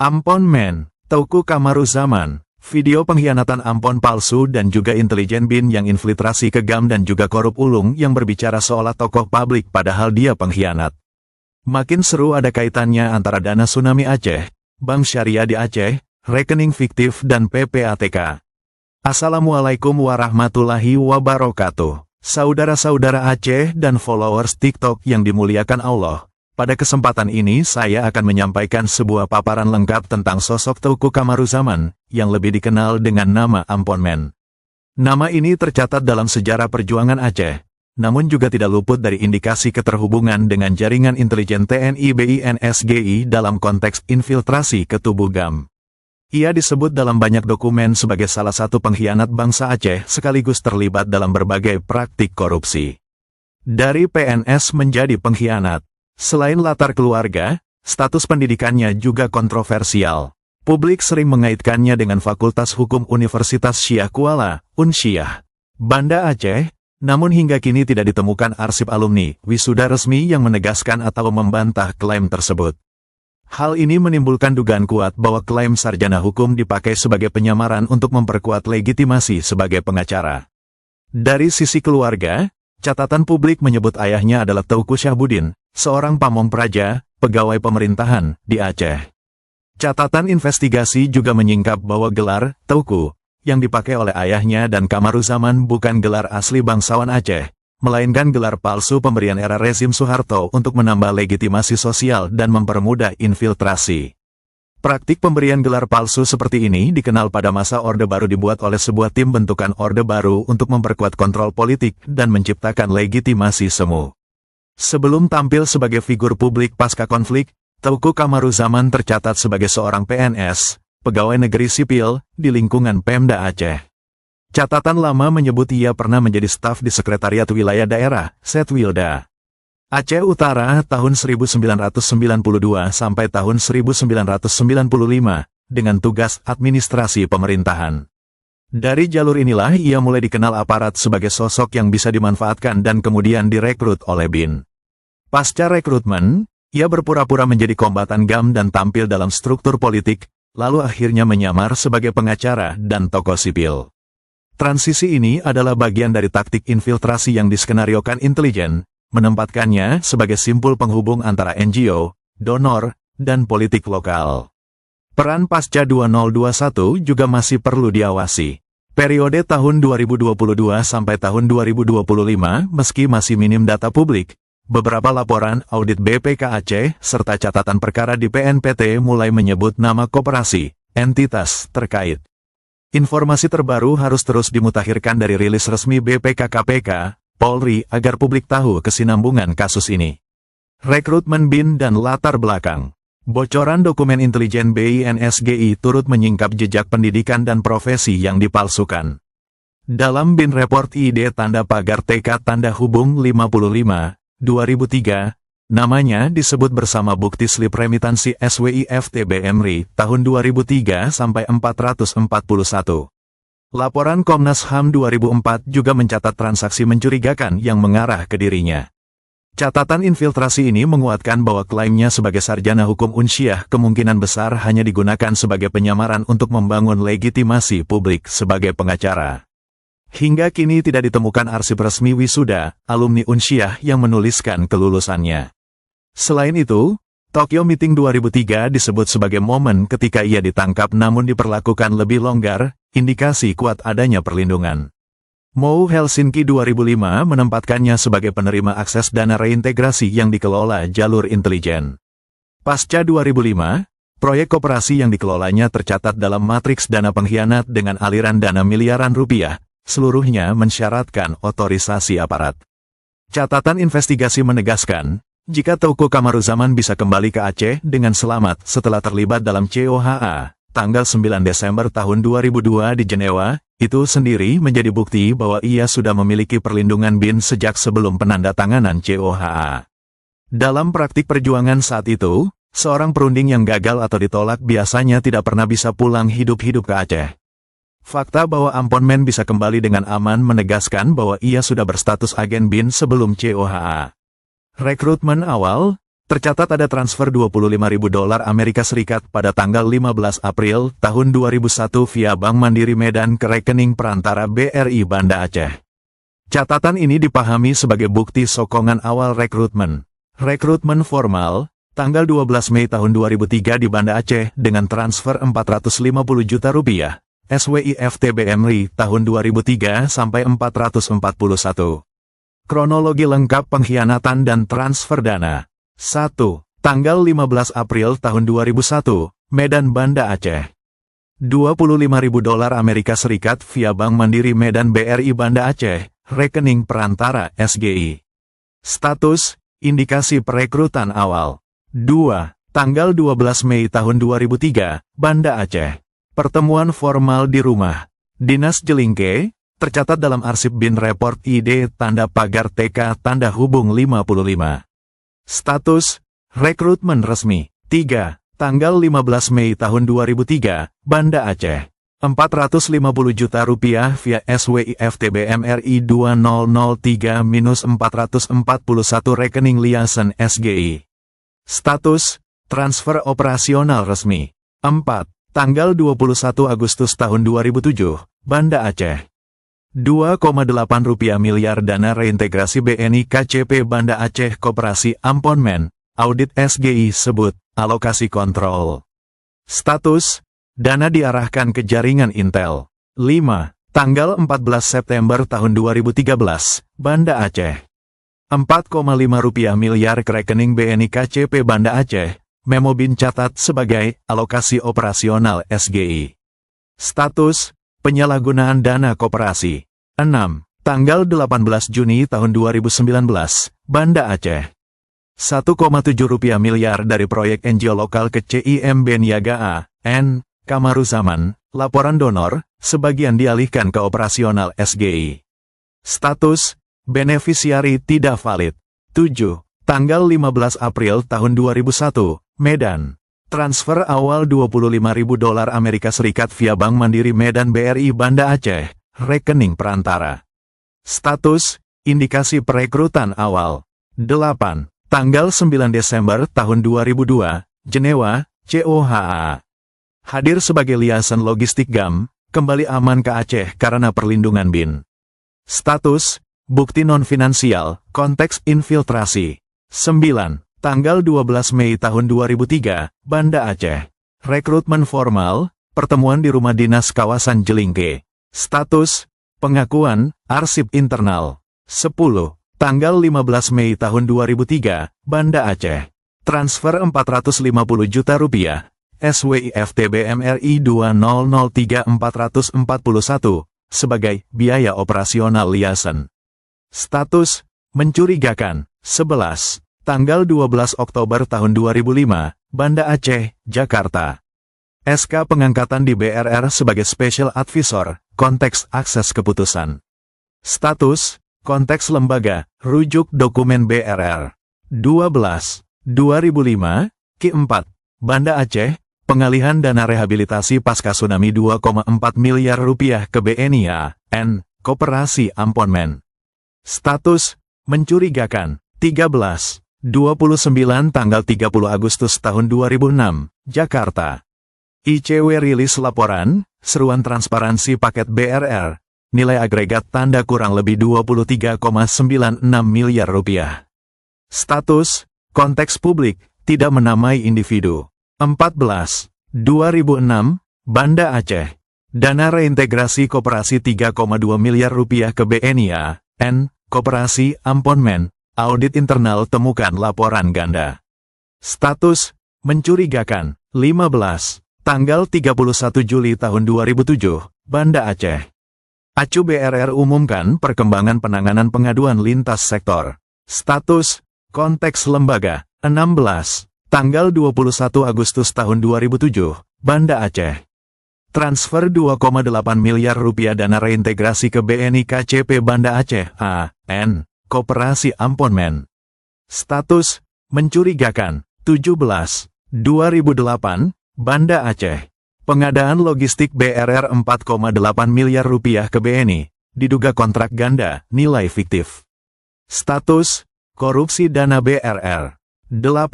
Ampon Men, Teuku Kamaruzaman, video pengkhianatan Ampon palsu dan juga intelijen BIN yang infiltrasi ke GAM dan juga korup ulung yang berbicara seolah tokoh publik padahal dia pengkhianat. Makin seru ada kaitannya antara dana tsunami Aceh, Bank Syariah di Aceh, rekening fiktif dan PPATK. Assalamualaikum warahmatullahi wabarakatuh. Saudara-saudara Aceh dan followers TikTok yang dimuliakan Allah. Pada kesempatan ini saya akan menyampaikan sebuah paparan lengkap tentang sosok Teuku Kamaruzaman, yang lebih dikenal dengan nama Ampon Men. Nama ini tercatat dalam sejarah perjuangan Aceh, namun juga tidak luput dari indikasi keterhubungan dengan jaringan intelijen TNI BINSGI dalam konteks infiltrasi ke tubuh GAM. Ia disebut dalam banyak dokumen sebagai salah satu pengkhianat bangsa Aceh sekaligus terlibat dalam berbagai praktik korupsi. Dari PNS menjadi pengkhianat. Selain latar keluarga, status pendidikannya juga kontroversial. Publik sering mengaitkannya dengan Fakultas Hukum Universitas Syah Kuala, Unsyah, Banda Aceh, namun hingga kini tidak ditemukan arsip alumni, wisuda resmi yang menegaskan atau membantah klaim tersebut. Hal ini menimbulkan dugaan kuat bahwa klaim sarjana hukum dipakai sebagai penyamaran untuk memperkuat legitimasi sebagai pengacara. Dari sisi keluarga, catatan publik menyebut ayahnya adalah Teuku Syahbudin, seorang pamong praja, pegawai pemerintahan, di Aceh. Catatan investigasi juga menyingkap bahwa gelar Teuku yang dipakai oleh ayahnya dan Kamaruzaman bukan gelar asli bangsawan Aceh, melainkan gelar palsu pemberian era rezim Soeharto untuk menambah legitimasi sosial dan mempermudah infiltrasi. Praktik pemberian gelar palsu seperti ini dikenal pada masa Orde Baru dibuat oleh sebuah tim bentukan Orde Baru untuk memperkuat kontrol politik dan menciptakan legitimasi semu. Sebelum tampil sebagai figur publik pasca konflik, Teuku Kamaruzaman tercatat sebagai seorang PNS, pegawai negeri sipil, di lingkungan Pemda Aceh. Catatan lama menyebut ia pernah menjadi staf di Sekretariat Wilayah Daerah, Setwilda, Aceh Utara tahun 1992 sampai tahun 1995, dengan tugas administrasi pemerintahan. Dari jalur inilah ia mulai dikenal aparat sebagai sosok yang bisa dimanfaatkan dan kemudian direkrut oleh BIN. Pasca rekrutmen, ia berpura-pura menjadi kombatan GAM dan tampil dalam struktur politik, lalu akhirnya menyamar sebagai pengacara dan tokoh sipil. Transisi ini adalah bagian dari taktik infiltrasi yang diskenariokan intelijen, menempatkannya sebagai simpul penghubung antara NGO, donor, dan politik lokal. Peran pasca 2021 juga masih perlu diawasi. Periode tahun 2022 sampai tahun 2025, meski masih minim data publik, beberapa laporan audit BPK Aceh serta catatan perkara di PNPT mulai menyebut nama koperasi, entitas terkait. Informasi terbaru harus terus dimutakhirkan dari rilis resmi BPK KPK, Polri agar publik tahu kesinambungan kasus ini. Rekrutmen BIN dan latar belakang. Bocoran dokumen intelijen BINSGI turut menyingkap jejak pendidikan dan profesi yang dipalsukan. Dalam BIN Report ID tanda pagar TK tanda hubung 55, 2003, namanya disebut bersama bukti slip remitansi SWIFT BMRI tahun 2003 sampai 441. Laporan Komnas HAM 2004 juga mencatat transaksi mencurigakan yang mengarah ke dirinya. Catatan infiltrasi ini menguatkan bahwa klaimnya sebagai sarjana hukum Unsyah kemungkinan besar hanya digunakan sebagai penyamaran untuk membangun legitimasi publik sebagai pengacara. Hingga kini tidak ditemukan arsip resmi wisuda, alumni Unsyah yang menuliskan kelulusannya. Selain itu, Tokyo Meeting 2003 disebut sebagai momen ketika ia ditangkap namun diperlakukan lebih longgar, indikasi kuat adanya perlindungan. Mou Helsinki 2005 menempatkannya sebagai penerima akses dana reintegrasi yang dikelola jalur intelijen. Pasca 2005, proyek koperasi yang dikelolanya tercatat dalam matriks dana pengkhianat dengan aliran dana miliaran rupiah, seluruhnya mensyaratkan otorisasi aparat. Catatan investigasi menegaskan, jika Teuku Kamaruzaman bisa kembali ke Aceh dengan selamat setelah terlibat dalam COHA, tanggal 9 Desember tahun 2002 di Jenewa, itu sendiri menjadi bukti bahwa ia sudah memiliki perlindungan BIN sejak sebelum penandatanganan COHA. Dalam praktik perjuangan saat itu, seorang perunding yang gagal atau ditolak biasanya tidak pernah bisa pulang hidup-hidup ke Aceh. Fakta bahwa Ampon Men bisa kembali dengan aman menegaskan bahwa ia sudah berstatus agen BIN sebelum COHA. Rekrutmen awal, Tercatat ada transfer $25.000 Amerika Serikat pada tanggal 15 April tahun 2001 via Bank Mandiri Medan ke rekening perantara BRI Banda Aceh. Catatan ini dipahami sebagai bukti sokongan awal rekrutmen. Rekrutmen formal, tanggal 12 Mei tahun 2003 di Banda Aceh dengan transfer Rp450 juta, SWIFT BMRI tahun 2003 sampai 441. Kronologi lengkap pengkhianatan dan transfer dana. 1. Tanggal 15 April tahun 2001, Medan Banda Aceh. $25.000 Amerika Serikat via Bank Mandiri Medan BRI Banda Aceh, rekening perantara SGI. Status, indikasi perekrutan awal. 2. Tanggal 12 Mei tahun 2003, Banda Aceh. Pertemuan formal di rumah Dinas Jelingke, tercatat dalam arsip BIN Report ID tanda pagar TK tanda hubung 55. Status, rekrutmen resmi. 3. Tanggal 15 Mei tahun 2003, Banda Aceh. Rp450 juta via SWIFT BMRI 2003-441 rekening liasan SGI. Status, transfer operasional resmi. 4. Tanggal 21 Agustus tahun 2007, Banda Aceh. Rp2,8 miliar dana reintegrasi BNI KCP Banda Aceh Koperasi Amponmen, audit SGI sebut, alokasi kontrol. Status, dana diarahkan ke jaringan Intel. 5. Tanggal 14 September tahun 2013, Banda Aceh. Rp4,5 miliar ke rekening BNI KCP Banda Aceh, memo BIN catat sebagai alokasi operasional SGI. Status, penyalahgunaan dana koperasi. 6. Tanggal 18 Juni tahun 2019, Banda Aceh. Rp1,7 miliar dari proyek NGO lokal ke CIMB Niaga A, N. Kamaruzaman, laporan donor, sebagian dialihkan ke operasional SGI. Status, beneficiari tidak valid. 7. Tanggal 15 April tahun 2001, Medan. Transfer awal $25.000 Amerika Serikat via Bank Mandiri Medan BRI Banda Aceh, rekening perantara. Status, indikasi perekrutan awal. 8. Tanggal 9 Desember tahun 2002, Jenewa, COHA. Hadir sebagai liasan logistik GAM, kembali aman ke Aceh karena perlindungan BIN. Status, bukti non-finansial, konteks infiltrasi. 9. Tanggal 12 Mei tahun 2003, Banda Aceh. Rekrutmen formal, pertemuan di rumah dinas kawasan Jelingke. Status, pengakuan, arsip internal. 10. Tanggal 15 Mei tahun 2003, Banda Aceh. Transfer Rp450 juta, SWIFT BMRI 2003-441, sebagai biaya operasional liasan. Status, mencurigakan. 11. Tanggal 12 Oktober tahun 2005, Banda Aceh, Jakarta. SK pengangkatan di BRR sebagai Special Advisor, konteks akses keputusan. Status, konteks lembaga, rujuk dokumen BRR. 12. 2005, Q4, Banda Aceh, pengalihan dana rehabilitasi pasca tsunami Rp2,4 miliar ke BNI A.N. Koperasi Amponmen. Status, mencurigakan. 13. 29 tanggal 30 Agustus tahun 2006, Jakarta. ICW rilis laporan, seruan transparansi paket BRR, nilai agregat tanda kurang lebih Rp23,96 miliar. Status, konteks publik, tidak menamai individu. 14. 2006, Banda Aceh. Dana reintegrasi koperasi Rp3,2 miliar ke BNI A.N. Koperasi Amponmen. Audit internal temukan laporan ganda. Status, mencurigakan. 15. Tanggal 31 Juli tahun 2007, Banda Aceh. Acu BRR umumkan perkembangan penanganan pengaduan lintas sektor. Status, konteks lembaga. 16. Tanggal 21 Agustus tahun 2007, Banda Aceh. Transfer Rp2,8 miliar dana reintegrasi ke BNI KCP Banda Aceh A.N. Koperasi Amponmen. Status, mencurigakan. 17. 2008, Banda Aceh. Pengadaan logistik BRR Rp4,8 miliar ke BNI, diduga kontrak ganda, nilai fiktif. Status, korupsi dana BRR. 18.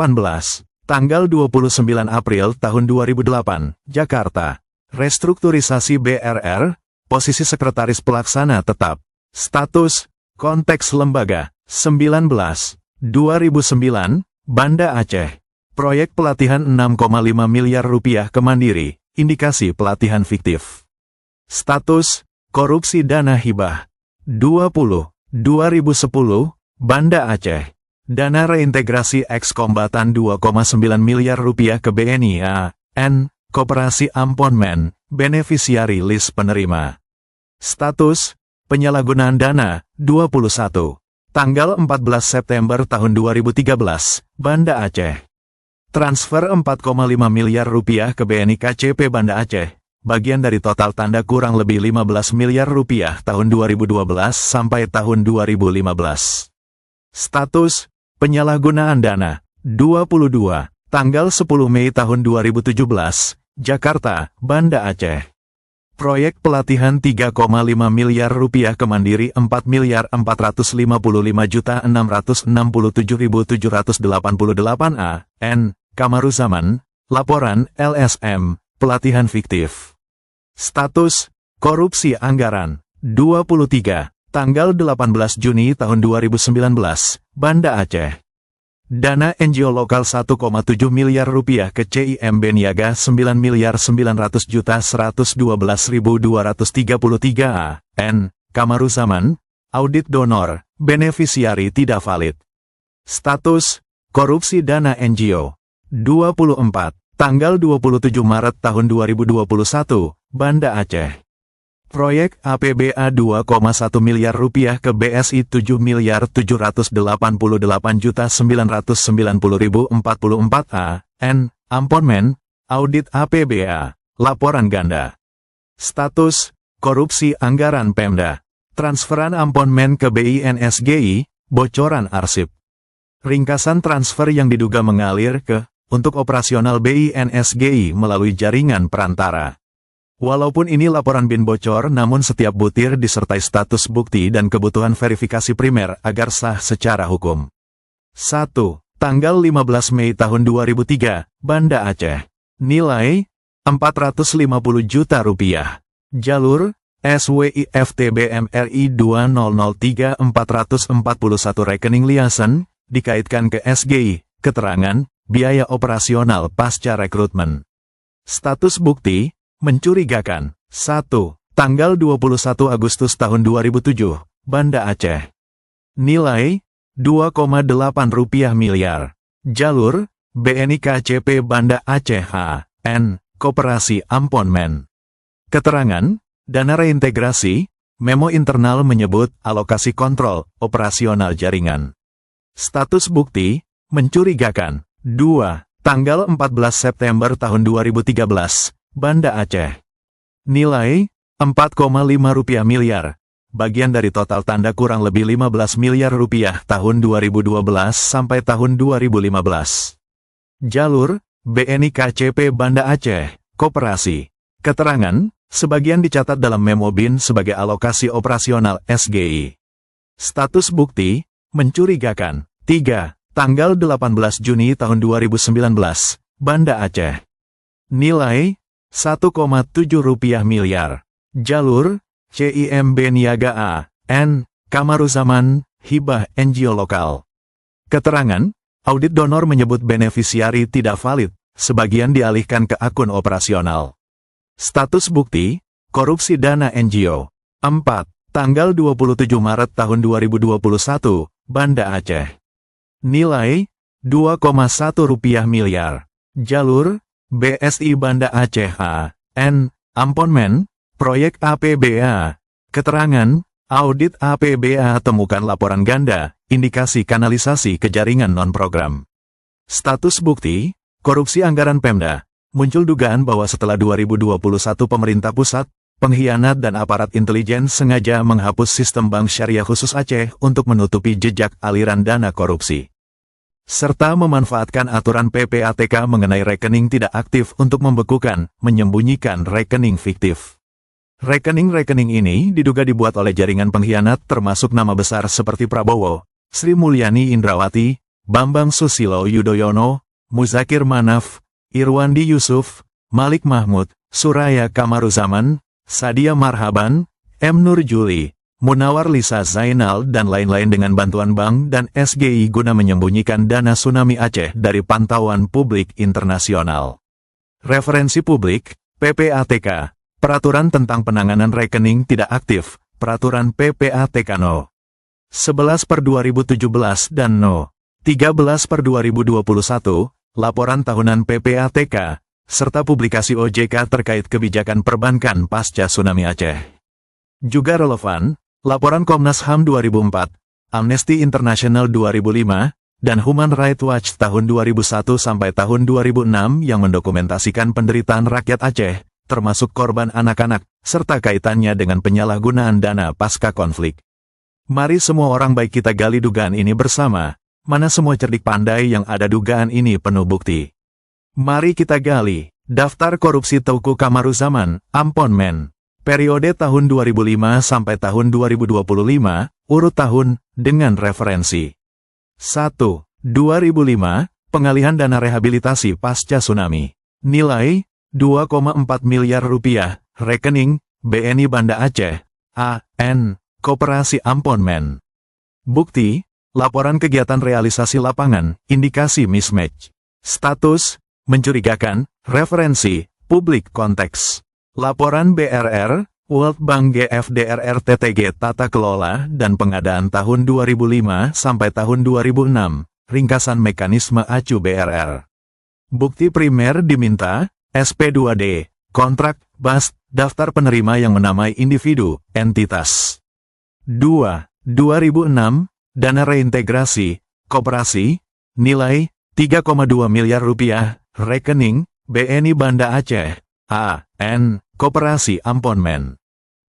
Tanggal 29 April tahun 2008, Jakarta. Restrukturisasi BRR, posisi Sekretaris Pelaksana tetap. Status, konteks lembaga, 19. 2009, Banda Aceh. Proyek pelatihan 6,5 miliar rupiah ke Mandiri, indikasi pelatihan fiktif. Status, korupsi dana hibah. 20. 2010, Banda Aceh. Dana reintegrasi eks-kombatan 2,9 miliar rupiah ke BNI AN, Koperasi Amponmen, beneficiary list penerima. Status, penyalahgunaan dana, 21. Tanggal 14 September tahun 2013, Banda Aceh. Transfer 4,5 miliar rupiah ke BNI KCP Banda Aceh, bagian dari total tanda kurang lebih 15 miliar rupiah tahun 2012 sampai tahun 2015. Status, penyalahgunaan dana, 22. Tanggal 10 Mei tahun 2017, Jakarta, Banda Aceh. Proyek pelatihan 3,5 miliar rupiah ke Mandiri 4.455.667.788 AN, Kamaruzaman, laporan LSM, pelatihan fiktif. Status, korupsi anggaran, 23. Tanggal 18 Juni tahun 2019, Banda Aceh. Dana NGO lokal 1,7 miliar rupiah ke CIMB Niaga 9.911.112.233 AN, Kamaruzaman, audit donor, beneficiary tidak valid. Status, korupsi dana NGO. 24. Tanggal 27 Maret tahun 2021, Banda Aceh. Proyek APBA 2,1 miliar rupiah ke BSI 7.788.990.044 AN, Amponmen, audit APBA, laporan ganda. Status, korupsi anggaran Pemda. Transferan Amponmen ke BINSGI, bocoran arsip. Ringkasan transfer yang diduga mengalir ke, untuk operasional BINSGI melalui jaringan perantara. Walaupun ini laporan BIN bocor, namun setiap butir disertai status bukti dan kebutuhan verifikasi primer agar sah secara hukum. 1. Tanggal 15 Mei tahun 2003, Banda Aceh. Nilai, 450 juta rupiah. Jalur, SWIFTBMRI 2003 441 rekening liasan, dikaitkan ke SGI, keterangan, biaya operasional pasca rekrutmen. Status bukti, mencurigakan. 1. Tanggal 21 Agustus tahun 2007, Banda Aceh. Nilai, 2,8 rupiah miliar. Jalur, BNI KCP Banda Aceh AN, Koperasi Amponmen. Keterangan, dana reintegrasi, memo internal menyebut alokasi kontrol, operasional jaringan. Status bukti, mencurigakan. 2. Tanggal 14 September tahun 2013, Banda Aceh. Nilai, 4,5 rupiah miliar. Bagian dari total tanda kurang lebih 15 miliar rupiah tahun 2012 sampai tahun 2015. Jalur, BNI KCP Banda Aceh, Koperasi. Keterangan, sebagian dicatat dalam memo BIN sebagai alokasi operasional SGI. Status bukti, mencurigakan. 3. Tanggal 18 Juni tahun 2019, Banda Aceh. Nilai, 1,7 rupiah miliar. Jalur, CIMB Niaga AN, Kamaruzaman, hibah NGO lokal. Keterangan, audit donor menyebut beneficiary tidak valid, sebagian dialihkan ke akun operasional. Status bukti, korupsi dana NGO. 4. Tanggal 27 Maret tahun 2021, Banda Aceh. Nilai, 2,1 rupiah miliar. Jalur, BSI Banda Aceh AN, Amponmen, proyek APBA. Keterangan, audit APBA temukan laporan ganda, indikasi kanalisasi ke jaringan non-program. Status bukti, korupsi anggaran Pemda. Muncul dugaan bahwa setelah 2021 pemerintah pusat, pengkhianat dan aparat intelijen sengaja menghapus sistem bank syariah khusus Aceh untuk menutupi jejak aliran dana korupsi. Serta memanfaatkan aturan PPATK mengenai rekening tidak aktif untuk membekukan, menyembunyikan rekening fiktif. Rekening-rekening ini diduga dibuat oleh jaringan pengkhianat termasuk nama besar seperti Prabowo, Sri Mulyani Indrawati, Bambang Susilo Yudhoyono, Muzakir Manaf, Irwandi Yusuf, Malik Mahmud, Suraya Kamaruzaman, Sadia Marhaban, M. Nur Juli, Munawar Lisa Zainal dan lain-lain dengan bantuan bank dan SGI guna menyembunyikan dana tsunami Aceh dari pantauan publik internasional. Referensi publik, PPATK, Peraturan tentang Penanganan Rekening Tidak Aktif, Peraturan PPATK No. 11/2017 dan No. 13/2021, Laporan Tahunan PPATK, serta publikasi OJK terkait kebijakan perbankan pasca tsunami Aceh. Juga relevan, Laporan Komnas HAM 2004, Amnesty International 2005, dan Human Rights Watch tahun 2001 sampai tahun 2006 yang mendokumentasikan penderitaan rakyat Aceh, termasuk korban anak-anak, serta kaitannya dengan penyalahgunaan dana pasca konflik. Mari semua orang baik kita gali dugaan ini bersama, mana semua cerdik pandai yang ada dugaan ini penuh bukti. Mari kita gali, daftar korupsi Teuku Kamaruzaman, Ampon Men, periode tahun 2005 sampai tahun 2025, urut tahun, dengan referensi. 1. 2005, pengalihan dana rehabilitasi pasca tsunami. Nilai, 2,4 miliar rupiah, rekening, BNI Banda Aceh, A.N., Koperasi Ampon Men. Bukti, laporan kegiatan realisasi lapangan, indikasi mismatch. Status, mencurigakan, referensi, publik konteks. Laporan BRR, World Bank GFDRR TTG Tata Kelola dan Pengadaan tahun 2005 sampai tahun 2006, ringkasan mekanisme acu BRR. Bukti primer diminta, SP2D, kontrak, BAS, daftar penerima yang menamai individu, entitas. 2. 2006, dana reintegrasi, koperasi, nilai, 3,2 miliar rupiah, rekening, BNI Banda Aceh, A.N., Koperasi Ampon Men.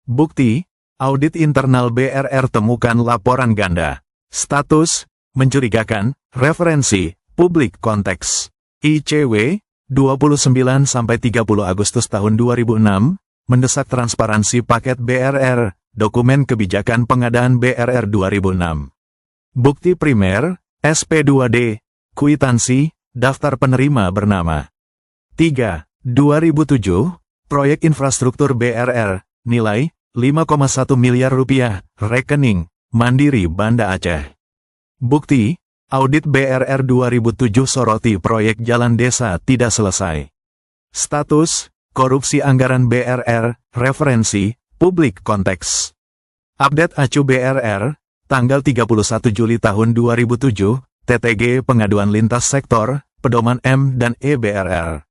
Bukti, audit internal BRR temukan laporan ganda. Status, mencurigakan, referensi, publik konteks. ICW, 29-30 Agustus tahun 2006, mendesak transparansi paket BRR, dokumen kebijakan pengadaan BRR 2006. Bukti primer, SP2D, kwitansi, daftar penerima bernama. 3. 2007, proyek infrastruktur BRR, nilai, 5,1 miliar rupiah, rekening, Mandiri Banda Aceh. Bukti, audit BRR 2007 soroti proyek jalan desa tidak selesai. Status, korupsi anggaran BRR, referensi, publik konteks. Update acu BRR, tanggal 31 Juli tahun 2007, TTG Pengaduan Lintas Sektor, Pedoman M dan E BRR.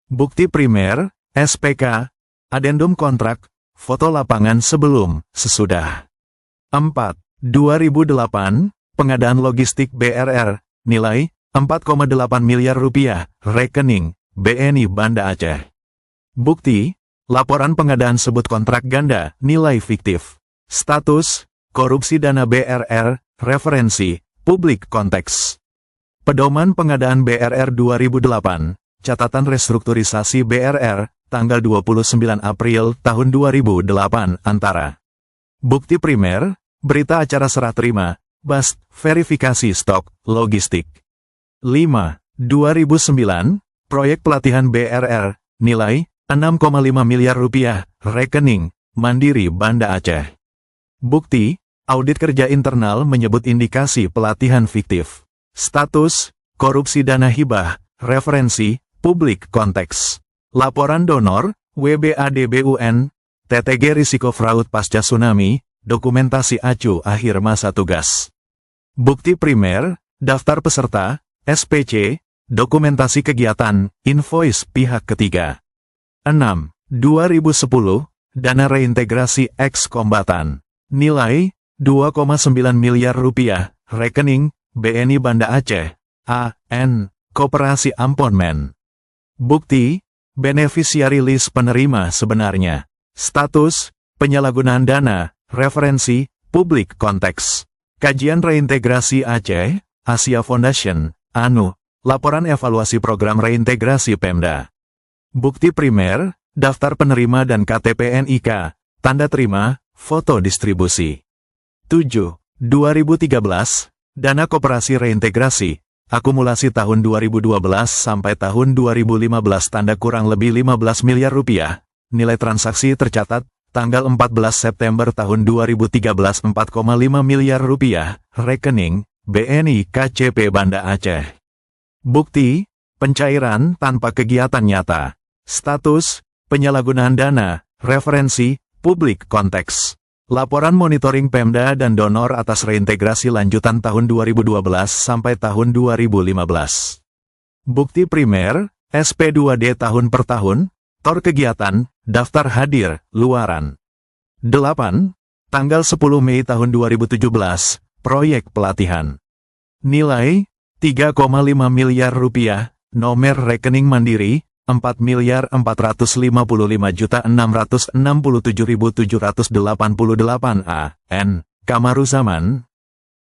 Bukti primer, SPK, adendum kontrak, foto lapangan sebelum, sesudah. 4. 2008, pengadaan logistik BRR, nilai, 4,8 miliar rupiah, rekening, BNI Banda Aceh. Bukti, laporan pengadaan sebut kontrak ganda, nilai fiktif. Status, korupsi dana BRR, referensi, publik konteks. Pedoman pengadaan BRR 2008, catatan restrukturisasi BRR, tanggal 29 April tahun 2008, antara. Bukti primer, berita acara serah terima, BAS, verifikasi stok, logistik. 5. 2009, proyek pelatihan BRR, nilai, 6,5 miliar rupiah, rekening, Mandiri Banda Aceh. Bukti, audit kerja internal menyebut indikasi pelatihan fiktif. Status, korupsi dana hibah, referensi, publik konteks. Laporan donor, WBADBUN, TTG Risiko Fraud Pasca Tsunami, dokumentasi acu akhir masa tugas. Bukti primer, daftar peserta, SPC, dokumentasi kegiatan, invoice pihak ketiga. 6. 2010, dana reintegrasi ex-kombatan. Nilai, 2,9 miliar rupiah, rekening, BNI Banda Aceh, A.N., Koperasi Ampon Men. Bukti, beneficiary list penerima sebenarnya. Status, penyalahgunaan dana, referensi, publik konteks. Kajian Reintegrasi Aceh, Asia Foundation, ANU, laporan evaluasi program reintegrasi Pemda. Bukti primer, daftar penerima dan KTP NIK, tanda terima, foto distribusi. 7. 2013, dana koperasi reintegrasi, akumulasi tahun 2012 sampai tahun 2015 tanda kurang lebih 15 miliar rupiah. Nilai transaksi tercatat, tanggal 14 September tahun 2013 4,5 miliar rupiah, rekening, BNI KCP Banda Aceh. Bukti, pencairan tanpa kegiatan nyata. Status, penyalahgunaan dana, referensi, publik konteks. Laporan monitoring Pemda dan donor atas reintegrasi lanjutan tahun 2012 sampai tahun 2015. Bukti primer, SP2D tahun per tahun, TOR kegiatan, daftar hadir, luaran. 8. Tanggal 10 Mei tahun 2017, proyek pelatihan. Nilai, 3,5 miliar rupiah, nomor rekening mandiri, 4.455.667.788 A.N. Kamaruzaman.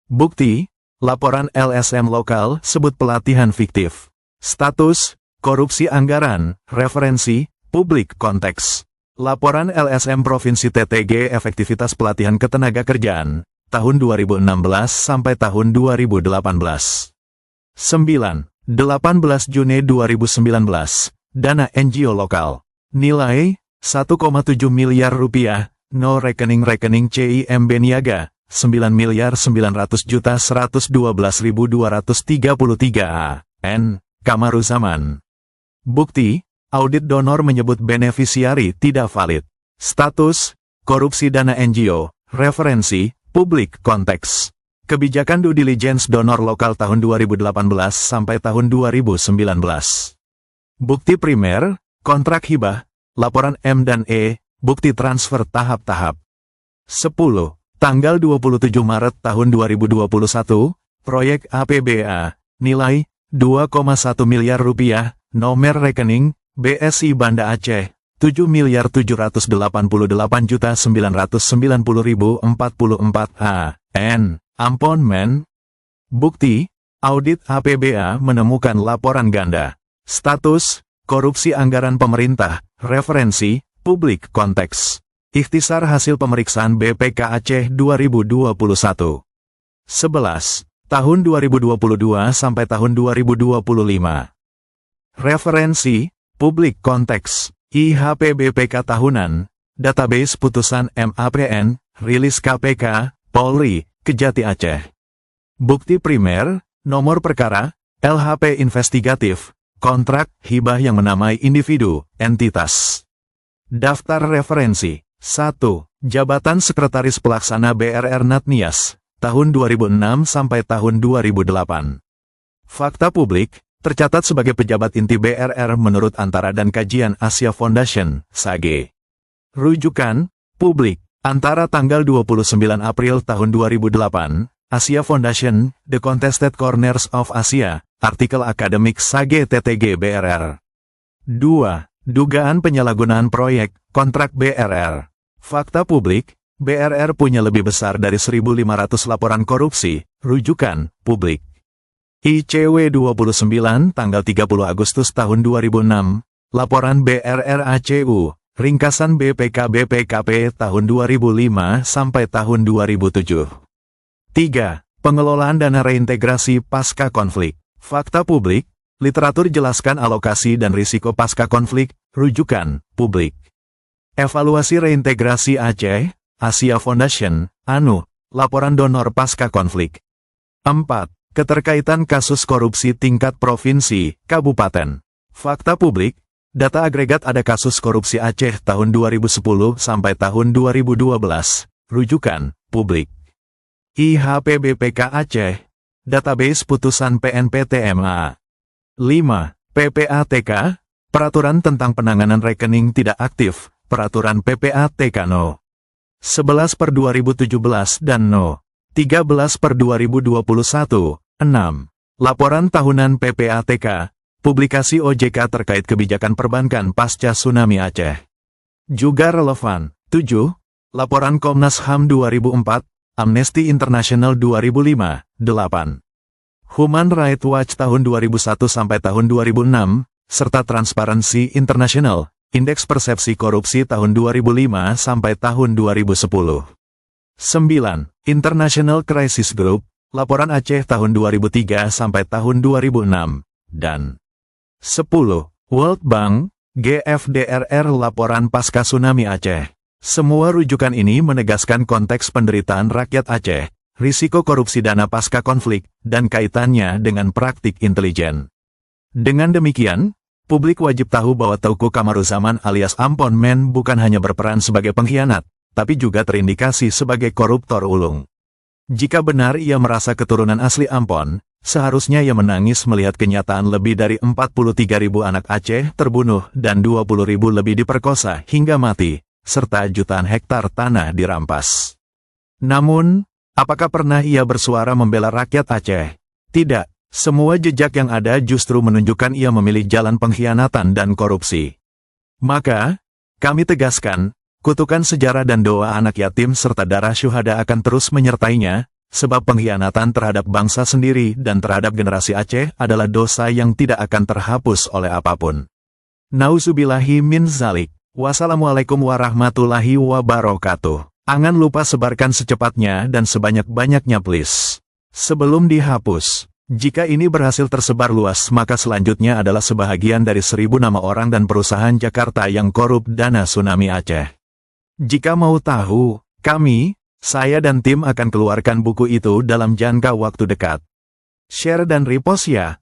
Bukti, laporan LSM lokal sebut pelatihan fiktif. Status, korupsi anggaran, referensi, publik konteks. Laporan LSM Provinsi TTG efektivitas pelatihan ketenaga kerjaan, tahun 2016 sampai tahun 2018. 9. 18 Juni 2019. Dana NGO lokal. Nilai, 1,7 miliar rupiah, no rekening CIMB Niaga, 9.900.112.233 A.N. Kamaruzaman. Bukti, audit donor menyebut beneficiari tidak valid. Status, korupsi dana NGO, referensi, publik konteks. Kebijakan due diligence donor lokal tahun 2018 sampai tahun 2019. Bukti primer, kontrak hibah, laporan M dan E, bukti transfer tahap-tahap. 10. Tanggal 27 Maret tahun 2021, proyek APBA, nilai, 2,1 miliar rupiah, nomor rekening, BSI Banda Aceh, 7.788.990.044 A.N. Ampon Men. Bukti, audit APBA menemukan laporan ganda. Status, korupsi anggaran pemerintah, referensi, publik konteks. Ikhtisar hasil pemeriksaan BPK Aceh 2021. 11. Tahun 2022 sampai tahun 2025. Referensi, publik konteks, IHP-BPK tahunan, database putusan MAPN, rilis KPK, Polri, Kejati Aceh. Bukti primer, nomor perkara, LHP investigatif, kontrak, hibah yang menamai individu, entitas. Daftar referensi. 1. Jabatan Sekretaris Pelaksana BRR Natnias, tahun 2006 sampai tahun 2008. Fakta publik, tercatat sebagai pejabat inti BRR menurut Antara dan Kajian Asia Foundation, SAGE. Rujukan, publik, antara tanggal 29 April tahun 2008, Asia Foundation, The Contested Corners of Asia, artikel akademik SAGE TTG BRR. 2. Dugaan penyalahgunaan proyek, kontrak BRR. Fakta publik, BRR punya lebih besar dari 1.500 laporan korupsi, rujukan, publik. ICW 29 tanggal 30 Agustus tahun 2006, laporan BRR ACU, ringkasan BPK-BPKP tahun 2005 sampai tahun 2007. 3. Pengelolaan dana reintegrasi pasca konflik. Fakta publik, literatur jelaskan alokasi dan risiko pasca konflik, rujukan, publik. Evaluasi reintegrasi Aceh, Asia Foundation, ANU, laporan donor pasca konflik. 4. Keterkaitan kasus korupsi tingkat provinsi, kabupaten. Fakta publik, data agregat ada kasus korupsi Aceh tahun 2010 sampai tahun 2012, rujukan, publik. IHP-BPK Aceh, database putusan PNPTMA. 5. PPATK, peraturan tentang penanganan rekening tidak aktif, peraturan PPATK No. 11/2017 dan No. 13/2021. 6. Laporan tahunan PPATK, publikasi OJK terkait kebijakan perbankan pasca tsunami Aceh. Juga relevan. 7. Laporan Komnas HAM 2004, Amnesty International 2005. 8. Human Rights Watch tahun 2001 sampai tahun 2006, serta Transparency International, Indeks Persepsi Korupsi tahun 2005 sampai tahun 2010. 9. International Crisis Group, Laporan Aceh tahun 2003 sampai tahun 2006, dan 10. World Bank, GFDRR Laporan Pasca Tsunami Aceh. Semua rujukan ini menegaskan konteks penderitaan rakyat Aceh, risiko korupsi dana pasca konflik, dan kaitannya dengan praktik intelijen. Dengan demikian, publik wajib tahu bahwa Teuku Kamaruzzaman alias Ampon Men bukan hanya berperan sebagai pengkhianat, tapi juga terindikasi sebagai koruptor ulung. Jika benar ia merasa keturunan asli Ampon, seharusnya ia menangis melihat kenyataan lebih dari 43.000 anak Aceh terbunuh dan 20.000 lebih diperkosa hingga mati, serta jutaan hektar tanah dirampas. Namun, apakah pernah ia bersuara membela rakyat Aceh? Tidak, semua jejak yang ada justru menunjukkan ia memilih jalan pengkhianatan dan korupsi. Maka, kami tegaskan, kutukan sejarah dan doa anak yatim serta darah syuhada akan terus menyertainya, sebab pengkhianatan terhadap bangsa sendiri dan terhadap generasi Aceh adalah dosa yang tidak akan terhapus oleh apapun. Nauzubillahi min zalik. Wassalamualaikum warahmatullahi wabarakatuh. Jangan lupa sebarkan secepatnya dan sebanyak-banyaknya please. Sebelum dihapus, jika ini berhasil tersebar luas maka selanjutnya adalah sebahagian dari 1.000 nama orang dan perusahaan Jakarta yang korup dana tsunami Aceh. Jika mau tahu, saya dan tim akan keluarkan buku itu dalam jangka waktu dekat. Share dan repost ya.